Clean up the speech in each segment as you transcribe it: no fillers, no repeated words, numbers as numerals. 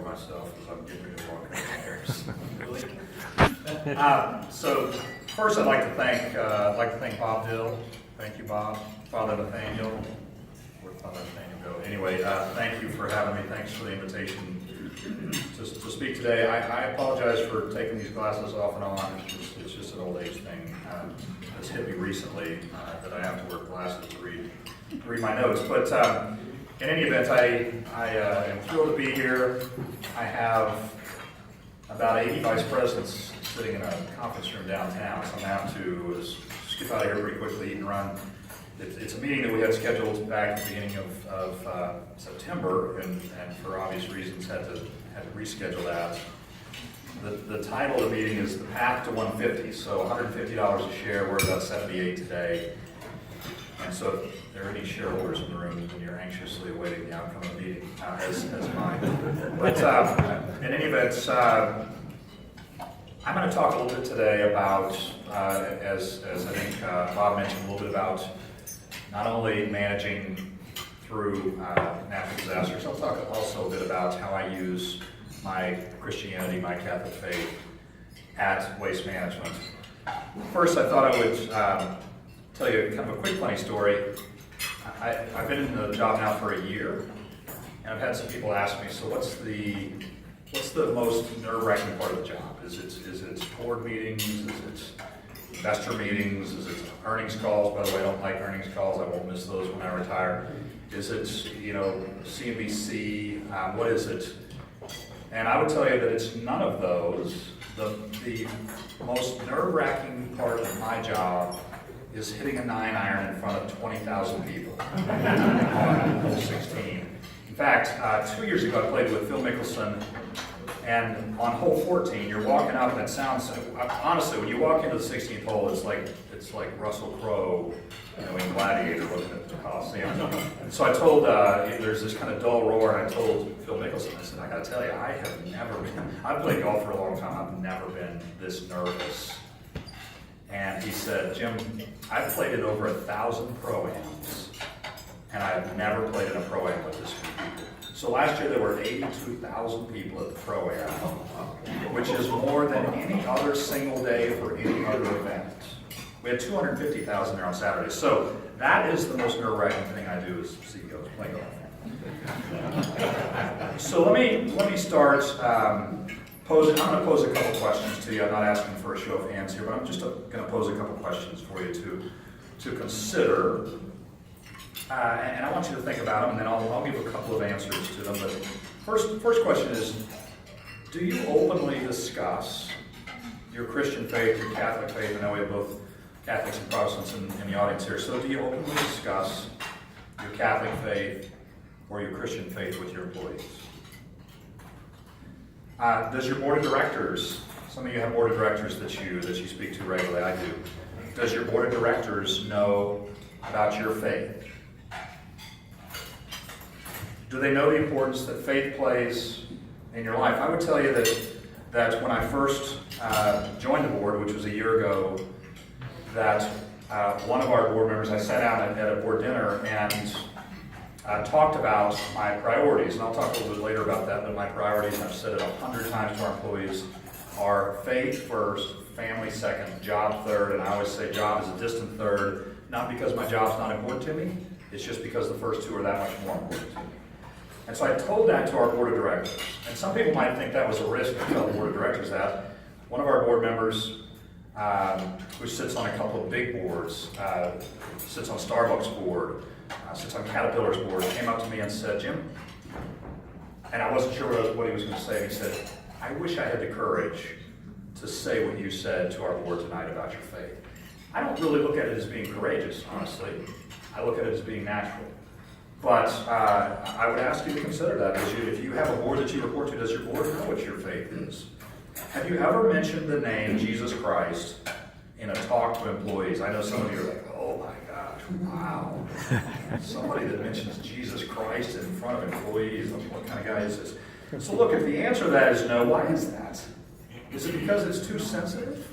myself as I'm getting ready to walk upstairs. So first, I'd like to thank Bob Dill. Thank you, Bob. Father Nathaniel. Where'd Father Nathaniel go? Anyway, thank you for having me. Thanks for the invitation to speak today. I apologize for taking these glasses off and on. It's just an old age thing that's hit me recently that I have to wear glasses to read my notes. But in any event, I am thrilled to be here. I have about 80 vice presidents sitting in a conference room downtown, so I'm going to have to skip out of here pretty quickly, eat and run. It's a meeting that we had scheduled back at the beginning of September, and for obvious reasons had to reschedule that. The title of the meeting is The Path to 150, so $150 a share. We're about 78 today. And so if there are any shareholders in the room, then you're anxiously awaiting the outcome of the meeting, as mine. But in any event, I'm going to talk a little bit today about, as I think Bob mentioned, a little bit about not only managing through natural disasters. I'll talk also a bit about how I use my Christianity, my Catholic faith at Waste Management. First, I thought I would tell you kind of a quick funny story. I've been in the job now for a year, and I've had some people ask me, so what's the most nerve-wracking part of the job? Is it board meetings? Is it investor meetings? Is it earnings calls? By the way, I don't like earnings calls. I won't miss those when I retire. Is it, CNBC? What is it? And I would tell you that it's none of those. The most nerve-wracking part of my job is hitting a 9-iron in front of 20,000 people on hole 16. In fact, 2 years ago I played with Phil Mickelson, and on hole 14, you're walking up and it sounds, honestly, when you walk into the 16th hole, it's like Russell Crowe, in Gladiator looking at the Coliseum. And so I told, there's this kind of dull roar, and I told Phil Mickelson, I said, I gotta tell you, I've played golf for a long time, I've never been this nervous. And he said, Jim, I've played in over 1,000 pro-ams, and I've never played in a pro-am with this many people. So last year there were 82,000 people at the pro-am, which is more than any other single day for any other event. We had 250,000 there on Saturday. So that is the most nerve-wracking thing I do as CEO, is play golf. So let me start posing. I'm going to pose a couple questions to you. I'm not asking for a show of hands here, but I'm just going to pose a couple questions for you to consider. And I want you to think about them, and then I'll give a couple of answers to them. But first question is, do you openly discuss your Christian faith, your Catholic faith? I know we have both Catholics and Protestants in the audience here. So do you openly discuss your Catholic faith or your Christian faith with your employees? Does your board of directors, some of you have board of directors that you speak to regularly, I do. Does your board of directors know about your faith? Do they know the importance that faith plays in your life? I would tell you that when I first joined the board, which was a year ago, that one of our board members, I sat down at a board dinner and talked about my priorities, and I'll talk a little bit later about that, but my priorities, and I've said it 100 times to our employees, are faith first, family second, job third, and I always say job is a distant third, not because my job's not important to me, it's just because the first two are that much more important to me. And so I told that to our board of directors, and some people might think that was a risk to tell the board of directors that. One of our board members, which sits on a couple of big boards, sits on Starbucks board, sits on Caterpillar's board, came up to me and said, Jim, and I wasn't sure what he was going to say, and he said, I wish I had the courage to say what you said to our board tonight about your faith. I don't really look at it as being courageous, honestly. I look at it as being natural. But I would ask you to consider that. If you have a board that you report to, does your board know what your faith is? Have you ever mentioned the name Jesus Christ in a talk to employees? I know some of you are like, oh my gosh, wow. Somebody that mentions Jesus Christ in front of employees, what kind of guy is this? So look, if the answer to that is no, why is that? Is it because it's too sensitive?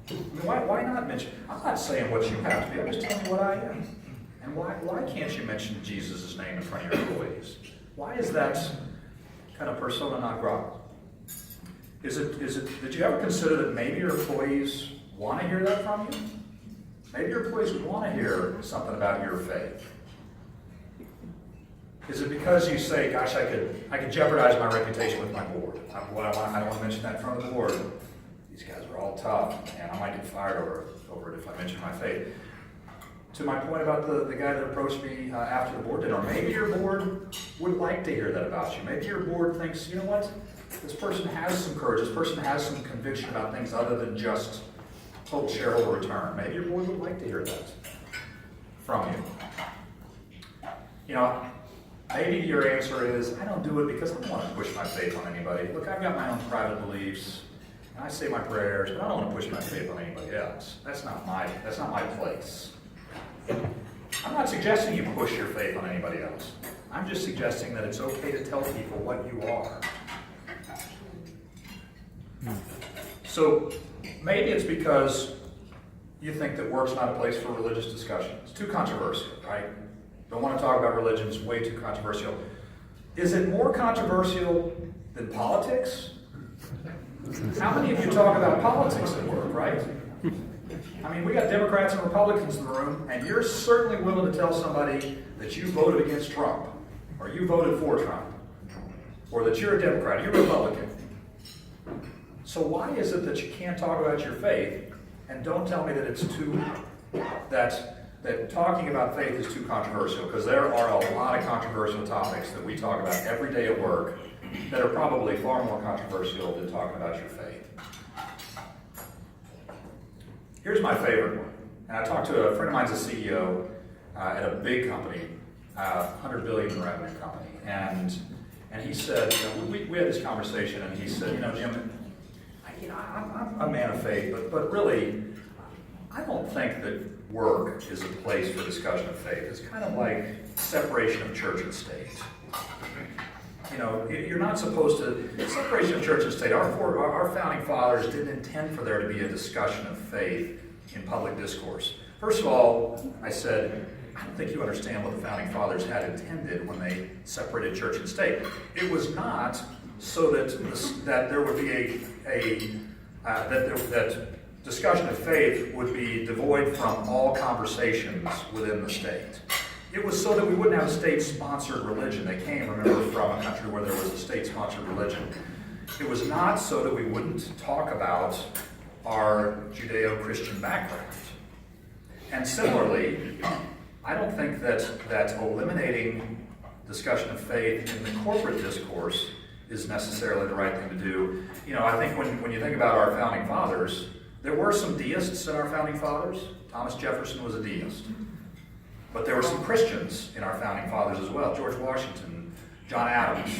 I mean, why not mention? I'm not saying what you have to be, I'm just telling you what I am. And why can't you mention Jesus' name in front of your employees? Why is that kind of persona non grata? Did you ever consider that maybe your employees want to hear that from you? Maybe your employees want to hear something about your faith. Is it because you say, gosh, I could jeopardize my reputation with my board? I don't want to mention that in front of the board. These guys are all tough, and I might get fired over it if I mention my faith. To my point about the guy that approached me after the board dinner, maybe your board would like to hear that about you. Maybe your board thinks, you know what, this person has some courage, this person has some conviction about things other than just total shareholder return. Maybe your board would like to hear that from you. You know, maybe your answer is, I don't do it because I don't want to push my faith on anybody. Look, I've got my own private beliefs, and I say my prayers, but I don't want to push my faith on anybody else. That's not my place. I'm not suggesting you push your faith on anybody else. I'm just suggesting that it's okay to tell people what you are. So maybe it's because you think that work's not a place for religious discussion. It's too controversial, right? Don't want to talk about religion, it's way too controversial. Is it more controversial than politics? How many of you talk about politics at work, right? I mean, we got Democrats and Republicans in the room, and you're certainly willing to tell somebody that you voted against Trump, or you voted for Trump, or that you're a Democrat, you're a Republican. So why is it that you can't talk about your faith, and don't tell me that it's that talking about faith is too controversial, because there are a lot of controversial topics that we talk about every day at work that are probably far more controversial than talking about your faith. Here's my favorite one. And I talked to a friend of mine's a CEO at a big company, $100 billion in revenue company. And he said, we had this conversation, and he said, Jim, I'm a man of faith, but really, I don't think that work is a place for discussion of faith. It's kind of like separation of church and state. You're not supposed to, separation of church and state, our founding fathers didn't intend for there to be a discussion of faith in public discourse. First of all, I said, I don't think you understand what the founding fathers had intended when they separated church and state. It was not so that there would be that discussion of faith would be devoid from all conversations within the state. It was so that we wouldn't have a state-sponsored religion. They came, remember, from a country where there was a state-sponsored religion. It was not so that we wouldn't talk about our Judeo-Christian background. And similarly, I don't think that eliminating discussion of faith in the corporate discourse is necessarily the right thing to do. I think when you think about our founding fathers, there were some deists in our founding fathers. Thomas Jefferson was a deist. But there were some Christians in our founding fathers as well. George Washington, John Adams.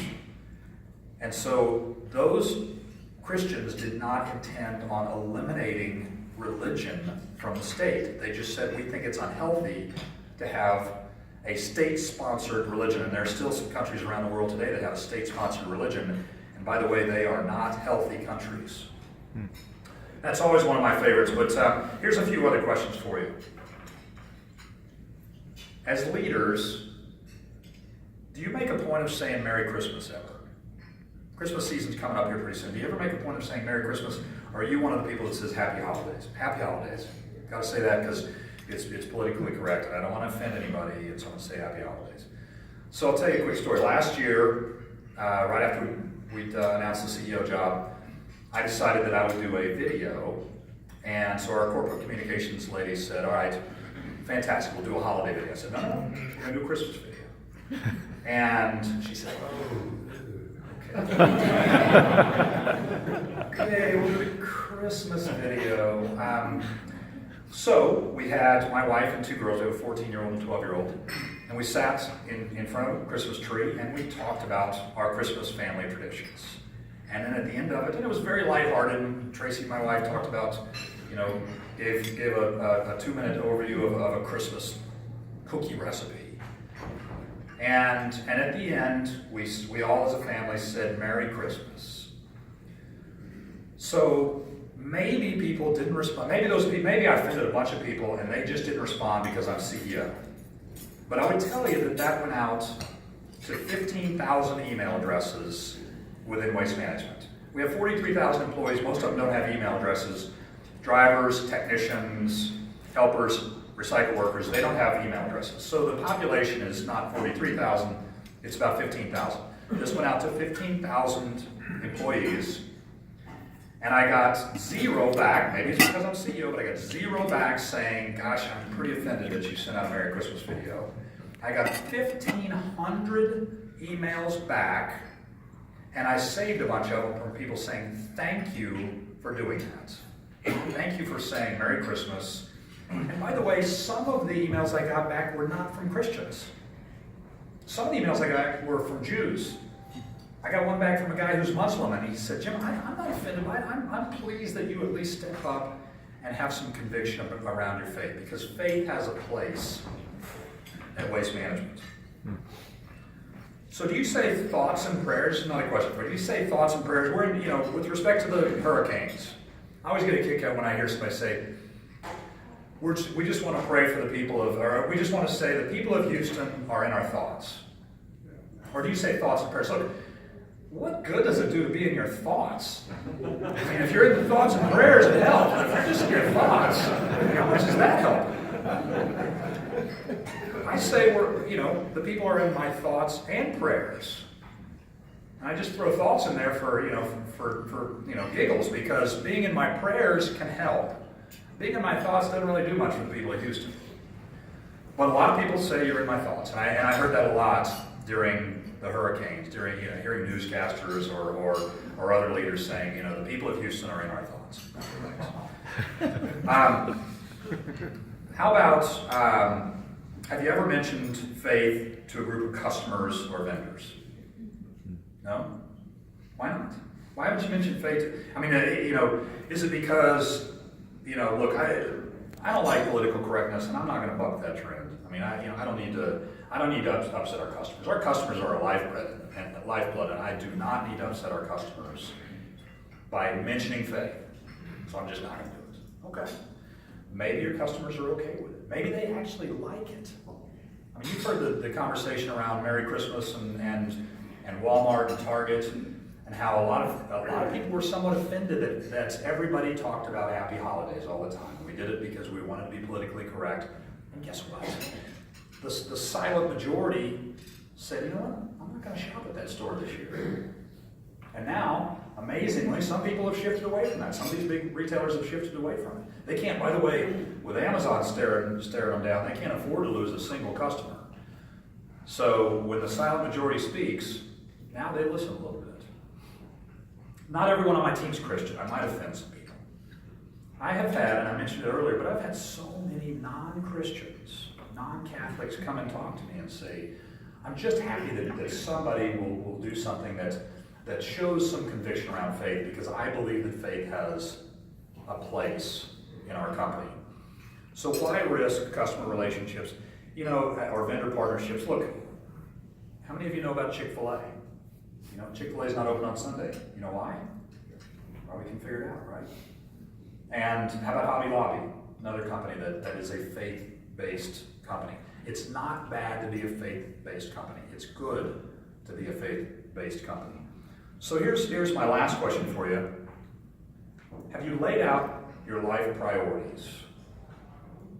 And so those Christians did not intend on eliminating religion from the state. They just said, we think it's unhealthy to have a state-sponsored religion. And there are still some countries around the world today that have a state-sponsored religion. And by the way, they are not healthy countries. That's always one of my favorites, but here's a few other questions for you. As leaders, do you make a point of saying Merry Christmas ever? Christmas season's coming up here pretty soon. Do you ever make a point of saying Merry Christmas? Or are you one of the people that says Happy Holidays? Happy Holidays. Got to say that because it's politically correct, and I don't want to offend anybody, and so I'm going to say Happy Holidays. So I'll tell you a quick story. Last year, right after we'd announced the CEO job, I decided that I would do a video, and so our corporate communications lady said, all right, fantastic, we'll do a holiday video. I said, no, we're going to do a Christmas video. And she said, oh, okay. Okay, we'll do a Christmas video. So we had my wife and two girls, we have a 14-year-old and a 12-year-old, and we sat in front of a Christmas tree, and we talked about our Christmas family traditions. And then at the end of it, and it was very lighthearted, and Tracy, my wife, talked about, gave a 2-minute overview of a Christmas cookie recipe. And at the end, we all as a family said, Merry Christmas. So maybe people didn't respond. Maybe I offended a bunch of people and they just didn't respond because I'm CEO. But I would tell you that went out to 15,000 email addresses within waste management. We have 43,000 employees. Most of them don't have email addresses. Drivers, technicians, helpers, recycle workers, they don't have email addresses. So the population is not 43,000, it's about 15,000. This went out to 15,000 employees, and I got 0 back. Maybe it's because I'm CEO, but I got 0 back saying, gosh, I'm pretty offended that you sent out a Merry Christmas video. I got 1,500 emails back, and I saved a bunch of them from people saying, thank you for doing that. Thank you for saying Merry Christmas. And by the way, some of the emails I got back were not from Christians. Some of the emails I got were from Jews. I got one back from a guy who's Muslim, and he said, Jim, I'm not offended. I'm pleased that you at least step up and have some conviction around your faith, because faith has a place at Waste Management. So do you say thoughts and prayers? Another question for you. Do you say thoughts and prayers? We're in, with respect to the hurricanes, I always get a kick out when I hear somebody say, we just want to pray for the people of, or we just want to say the people of Houston are in our thoughts. Or do you say thoughts and prayers? Look, what good does it do to be in your thoughts? I mean, if you're in the thoughts and prayers, it helps. If you're just in your thoughts, how much does that help? I say the people are in my thoughts and prayers. And I just throw thoughts in there for giggles, because being in my prayers can help. Being in my thoughts doesn't really do much for the people of Houston. But a lot of people say you're in my thoughts, and I heard that a lot during the hurricanes, during hearing newscasters or other leaders saying, the people of Houston are in our thoughts. How about, have you ever mentioned faith to a group of customers or vendors? No? Why not? Why haven't you mentioned faith? I mean, is it because, look, I don't like political correctness, and I'm not going to buck that trend. I mean, I don't need to upset our customers. Our customers are our lifeblood, and I do not need to upset our customers by mentioning faith. So I'm just not going to do it. Okay. Maybe your customers are okay with it. Maybe they actually like it. I mean, you've heard the conversation around Merry Christmas and Walmart and Target, and how a lot of people were somewhat offended that everybody talked about happy holidays all the time. We did it because we wanted to be politically correct. And guess what? The silent majority said, you know what? I'm not going to shop at that store this year. And now, amazingly, some people have shifted away from that. Some of these big retailers have shifted away from it. They can't, by the way, with Amazon staring them down, they can't afford to lose a single customer. So when the silent majority speaks, now they listen a little bit. Not everyone on my team's Christian. I might offend some people. I have had, and I mentioned it earlier, but I've had so many non-Christians, non-Catholics come and talk to me and say, I'm just happy that somebody will do something that shows some conviction around faith, because I believe that faith has a place in our company. So why risk customer relationships, or vendor partnerships? Look, how many of you know about Chick-fil-A? Chick-fil-A is not open on Sunday. You know why? Well, we can figure it out, right? And how about Hobby Lobby, another company that is a faith-based company? It's not bad to be a faith-based company. It's good to be a faith-based company. So here's my last question for you. Have you laid out your life priorities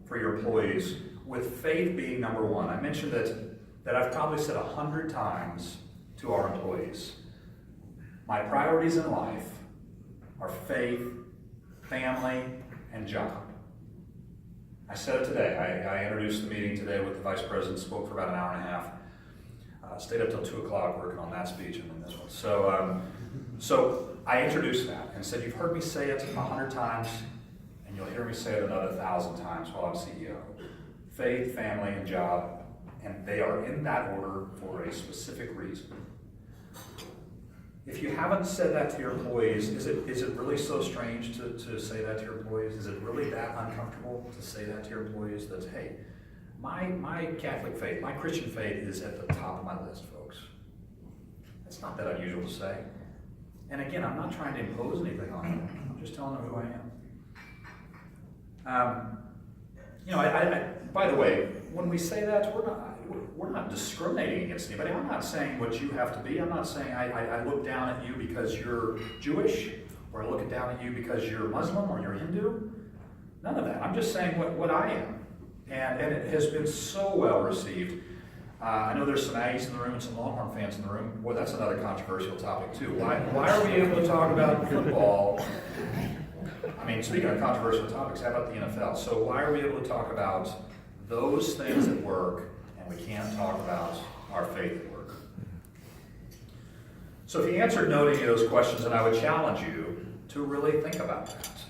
for your employees, with faith being number one? I mentioned that I've probably said 100 times to our employees, my priorities in life are faith, family, and job. I said it today. I introduced the meeting today with the vice president, spoke for about an hour and a half, stayed up till 2 o'clock working on that speech and then this one. So I introduced that and said, you've heard me say it 100 times, and you'll hear me say it another 1,000 times while I'm CEO. Faith, family, and job, and they are in that order for a specific reason. If you haven't said that to your employees, is it really so strange to say that to your employees? Is it really that uncomfortable to say that to your employees? That, hey, my Catholic faith, my Christian faith is at the top of my list, folks. That's not that unusual to say. And again, I'm not trying to impose anything on them. I'm just telling them who I am. By the way, when we say that, we're not discriminating against anybody. I'm not saying what you have to be. I'm not saying I look down at you because you're Jewish, or I look down at you because you're Muslim or you're Hindu. None of that. I'm just saying what I am. And it has been so well received. I know there's some Aggies in the room and some Longhorn fans in the room. Well, that's another controversial topic too. Why are we able to talk about football? I mean, speaking of controversial topics, how about the NFL? So why are we able to talk about those things at work and we can't talk about our faith at work? So if you answered no to any of those questions, then I would challenge you to really think about that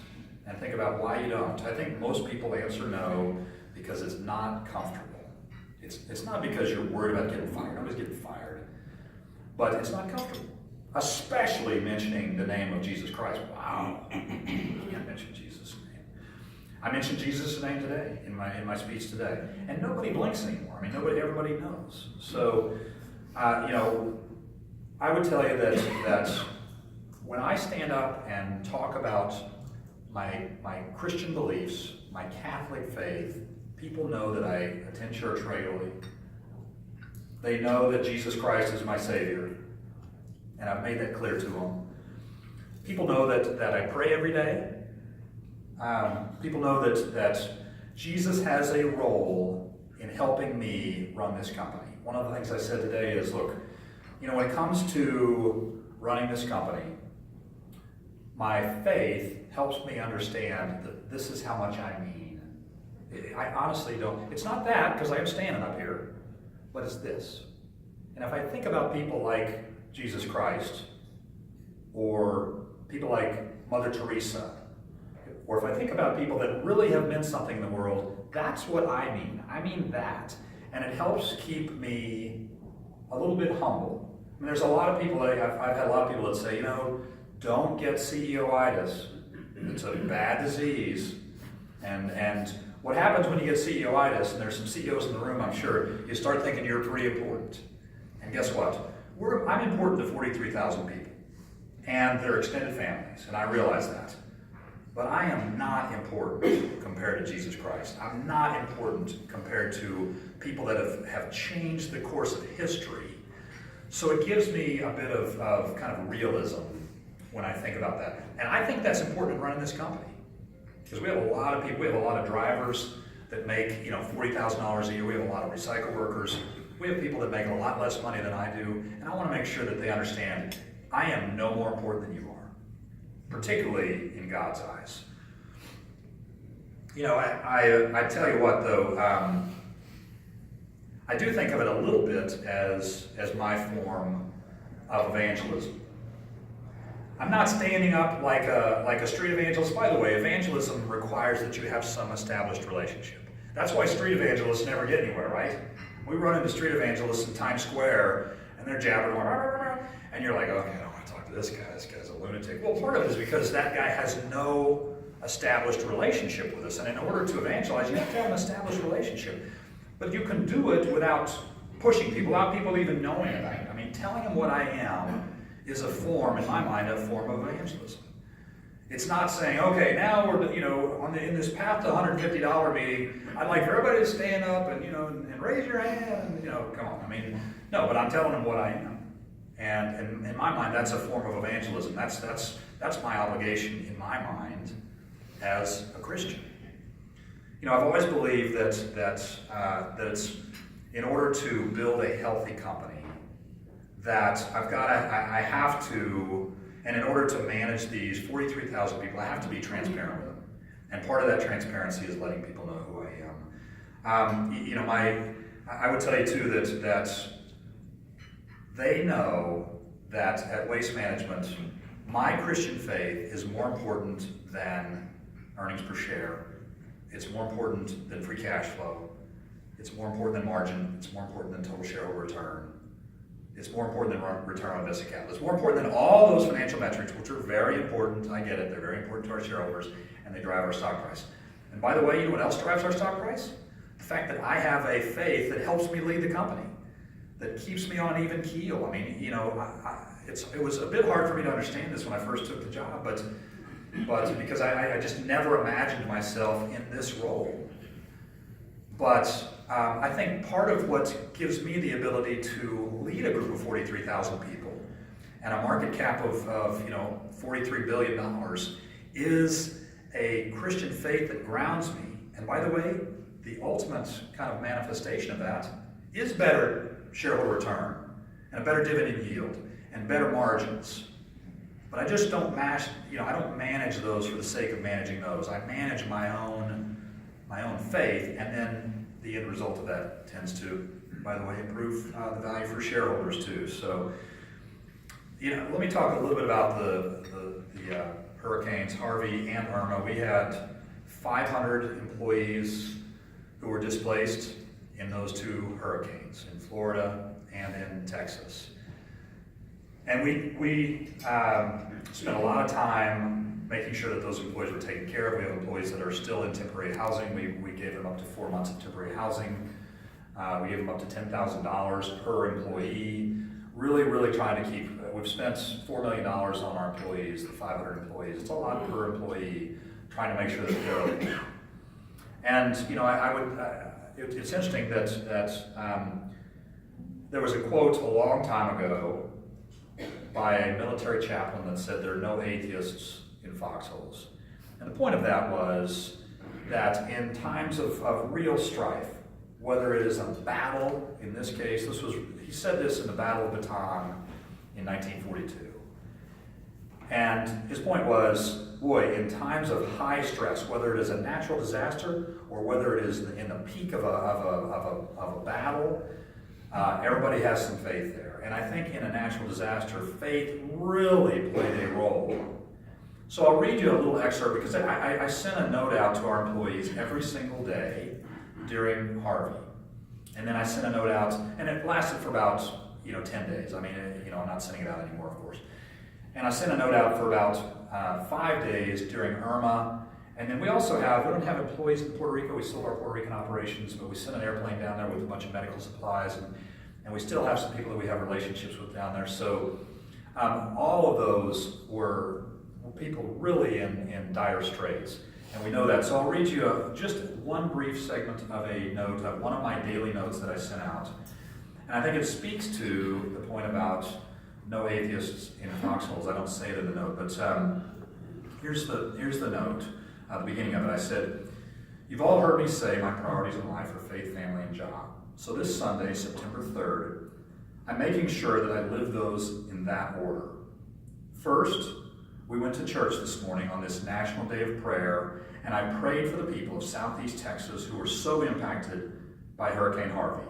and think about why you don't. I think most people answer no because it's not comfortable. It's not because you're worried about getting fired. Nobody's getting fired. But it's not comfortable. Especially mentioning the name of Jesus Christ. Wow. You can't mention Jesus' name. I mentioned Jesus' name today, in my speech today. And nobody blinks anymore. I mean, everybody knows. So, I would tell you that when I stand up and talk about my Christian beliefs, my Catholic faith, people know that I attend church regularly. They know that Jesus Christ is my Savior, and I've made that clear to them. People know that I pray every day. People know that Jesus has a role in helping me run this company. One of the things I said today is, look, when it comes to running this company, my faith helps me understand that this is how much I mean. I honestly don't. It's not that, because I am standing up here, but it's this. And if I think about people like Jesus Christ, or people like Mother Teresa, or if I think about people that really have meant something in the world, that's what I mean. I mean that. And it helps keep me a little bit humble. I mean, there's a lot of people, I've had a lot of people that say, don't get CEO-itis. It's a bad disease. And what happens when you get CEO-itis, and there's some CEOs in the room, I'm sure, you start thinking you're pretty important. And guess what? I'm important to 43,000 people and their extended families, and I realize that. But I am not important compared to Jesus Christ. I'm not important compared to people that have changed the course of history. So it gives me a bit of kind of realism when I think about that. And I think that's important in running this company. Because we have a lot of people, we have a lot of drivers that make $40,000 a year. We have a lot of recycle workers. We have people that make a lot less money than I do. And I want to make sure that they understand I am no more important than you are, particularly in God's eyes. I tell you what though, I do think of it a little bit as my form of evangelism. I'm not standing up like a street evangelist. By the way, evangelism requires that you have some established relationship. That's why street evangelists never get anywhere, right? We run into street evangelists in Times Square, and they're jabbering, and you're like, okay, I don't want to talk to this guy. This guy's a lunatic. Well, part of it is because that guy has no established relationship with us, and in order to evangelize, you have to have an established relationship. But you can do it without pushing people, without people even knowing about it. I mean, telling them what I am is a form, in my mind, a form of evangelism. It's not saying, okay, now we're in this path to $150 meeting, I'd like for everybody to stand up and and raise your hand, and come on. I mean, no, but I'm telling them what I am, and in my mind, that's a form of evangelism. That's my obligation in my mind as a Christian. I've always believed that it's in order to build a healthy company, that I have to, and in order to manage these 43,000 people, I have to be transparent with them. And part of that transparency is letting people know who I am. I would tell you too that they know that at Waste Management, my Christian faith is more important than earnings per share. It's more important than free cash flow. It's more important than margin. It's more important than total shareholder return. It's more important than return on invested capital. It's more important than all those financial metrics, which are very important. I get it. They're very important to our shareholders, and they drive our stock price. And by the way, you know what else drives our stock price? The fact that I have a faith that helps me lead the company, that keeps me on even keel. I mean, it was a bit hard for me to understand this when I first took the job, but because I just never imagined myself in this role. But I think part of what gives me the ability to lead a group of 43,000 people and a market cap of $43 billion is a Christian faith that grounds me. And by the way, the ultimate kind of manifestation of that is better shareholder return and a better dividend yield and better margins. But I just don't I don't manage those for the sake of managing those. I manage my own faith, and then the end result of that tends to, by the way, improve the value for shareholders too. So, let me talk a little bit about the hurricanes Harvey and Irma. We had 500 employees who were displaced in those two hurricanes, in Florida and in Texas. And we spent a lot of time making sure that those employees were taken care of. We have employees that are still in temporary housing. We gave them up to 4 months of temporary housing. We gave them up to $10,000 per employee. Really, really trying to keep, we've spent $4 million on our employees, the 500 employees. It's a lot per employee, trying to make sure that they're okay. And, it's interesting that there was a quote a long time ago by a military chaplain that said there are no atheists in foxholes. And the point of that was that in times of real strife, whether it is a battle, in this case, he said this in the Battle of Bataan in 1942. And his point was, boy, in times of high stress, whether it is a natural disaster or whether it is in the peak of a battle, everybody has some faith there. And I think in a natural disaster, faith really played a role. So I'll read you a little excerpt because I sent a note out to our employees every single day during Harvey. And then I sent a note out, and it lasted for about 10 days. I mean, I'm not sending it out anymore, of course. And I sent a note out for about 5 days during Irma. And then we don't have employees in Puerto Rico. We still have our Puerto Rican operations, but we sent an airplane down there with a bunch of medical supplies. And we still have some people that we have relationships with down there. So all of those were people really in dire straits. And we know that. So I'll read you just one brief segment of a note, of one of my daily notes that I sent out. And I think it speaks to the point about no atheists in foxholes. I don't say it in the note, but here's the note, the beginning of it. I said, "You've all heard me say my priorities in life are faith, family, and job. So this Sunday, September 3rd, I'm making sure that I live those in that order. First, we went to church this morning on this National Day of Prayer, and I prayed for the people of Southeast Texas who were so impacted by Hurricane Harvey.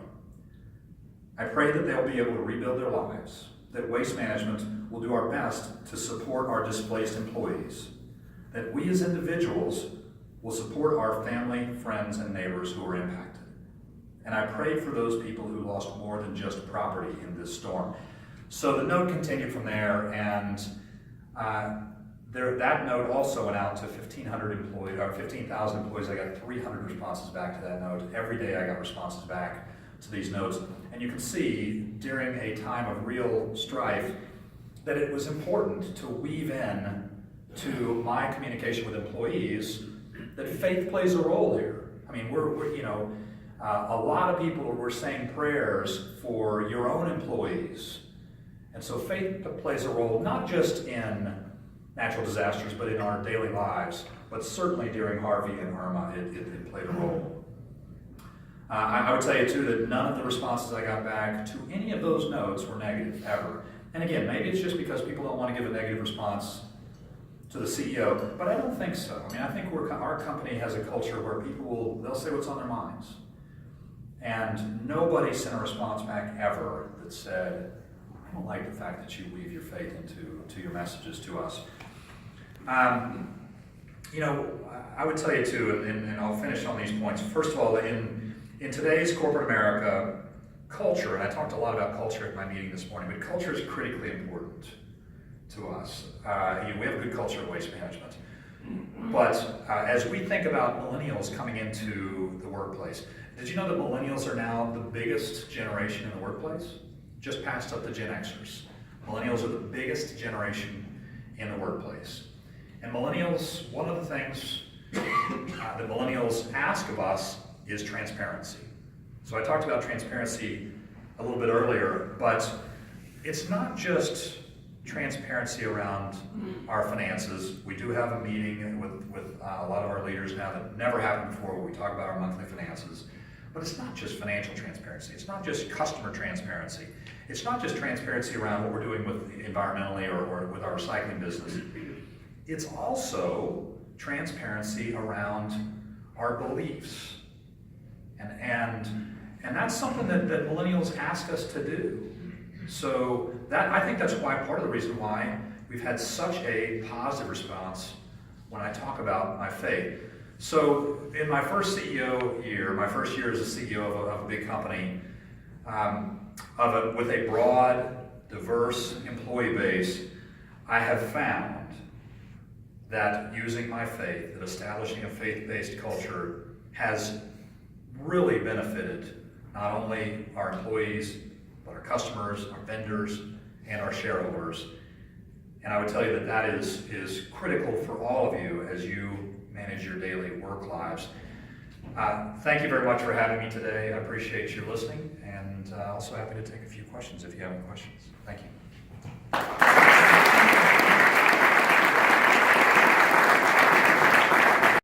I pray that they'll be able to rebuild their lives, that Waste Management will do our best to support our displaced employees, that we as individuals will support our family, friends, and neighbors who are impacted. And I prayed for those people who lost more than just property in this storm." So the note continued from there, and that note also went out to 1,500 employees, or 15,000 employees. I got 300 responses back to that note. Every day I got responses back to these notes. And you can see during a time of real strife that it was important to weave in to my communication with employees that faith plays a role here. I mean, we're a lot of people were saying prayers for your own employees. And so faith plays a role, not just in natural disasters, but in our daily lives. But certainly during Harvey and Irma, it played a role. I would tell you, too, that none of the responses I got back to any of those notes were negative, ever. And again, maybe it's just because people don't want to give a negative response to the CEO, but I don't think so. I mean, I think our company has a culture where they'll say what's on their minds. And nobody sent a response back ever that said, "I don't like the fact that you weave your faith into your messages to us." I would tell you too, and I'll finish on these points. First of all, in today's corporate America, culture, and I talked a lot about culture at my meeting this morning, but culture is critically important to us. We have a good culture at Waste Management. But as we think about millennials coming into the workplace, did you know that millennials are now the biggest generation in the workplace? Just passed up the Gen Xers. Millennials are the biggest generation in the workplace. And millennials, one of the things that millennials ask of us is transparency. So I talked about transparency a little bit earlier, but it's not just transparency around our finances. We do have a meeting with a lot of our leaders now that never happened before, where we talk about our monthly finances. But it's not just financial transparency. It's not just customer transparency. It's not just transparency around what we're doing with environmentally or with our recycling business. It's also transparency around our beliefs. And that's something that millennials ask us to do. So I think that's why, part of the reason why we've had such a positive response when I talk about my faith. So in my first CEO year, my first year as a CEO of a big company, with a broad, diverse employee base, I have found that using my faith, that establishing a faith-based culture has really benefited not only our employees, but our customers, our vendors, and our shareholders. And I would tell you that is critical for all of you as you manage your daily work lives. Thank you very much for having me today. I appreciate you listening, and also happy to take a few questions if you have any questions. Thank you.